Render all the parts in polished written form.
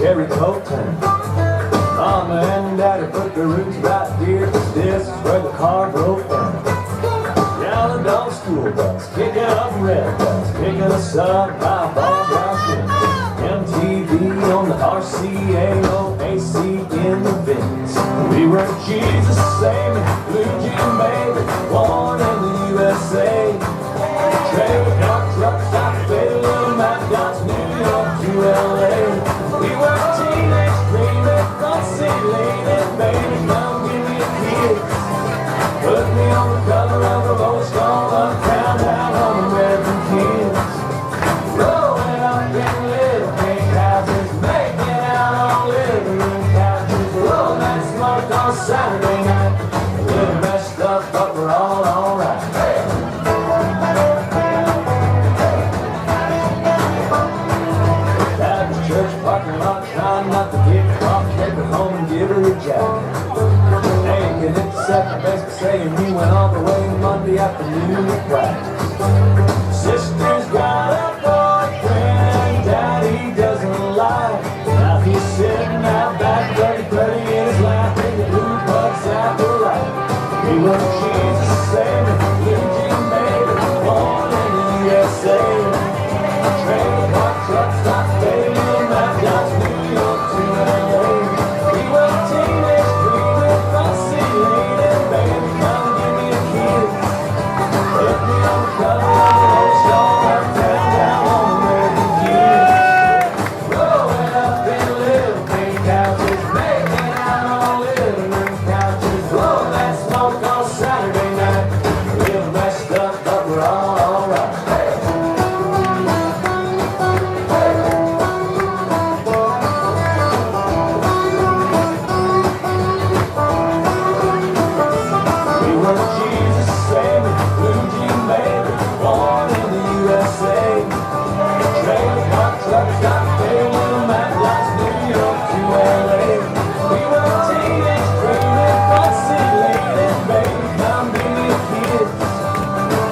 cherry cocaine. Mama and Daddy put their roots right here, 'cause this is where the car broke down. Down the dog school bus, kicking up red bus, picking us up by Bob Rockin'. MTV on the RCA, AC in the Vince. We were Jesus saving, blue jean baby, born in the USA. Trailer park truck stop, baby, little Matt Dots, New York to LA. We were teenage dreaming, front seat leaning, baby, come give me a kiss. Put me on the cover of the Rolling Stone, uptown, down on American kids. Rolling up in little pink houses, making out on living room couches. Rolling that smoke on Saturday night. A little messed up, but we're all alright. At the church parking lot, trying not to get caught, take her home and give her a jacket. Ain't get it to second base, but saying he went all the way Monday afternoon to practice. Sister's got a boyfriend, Daddy doesn't lie. Now he's sitting out back, dirty in his lap, in the blue bucks out the light. We were Jesus saving, blue jean baby, born in the USA. Trailer park truck stop, baby, in my Dodge, New York to LA. We were teenage dreaming, front seat leaning, baby, come give me a kiss. Put me on the cover of the Rolling Stone, uptown, down on American kids. Growing up in little pink houses, making out on living room couches. Blowing that smoke on Saturday night. A little messed up, but we're all alright. We were Jesus saving, blue jean baby, born in the USA. Trailer park truck stop, baby, little Matt Dots, New York to LA. We were teenage dreaming, front seat leaning, baby, come give me a kiss.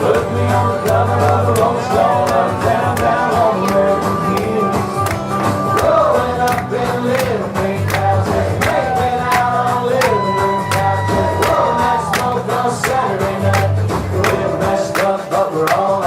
Put me on the cover of the Rolling Stone, uptown, down on American kids. Growing up in little pink houses, making out on living room couches. Blowing that smoke on Saturday night. A little messed up, but we're all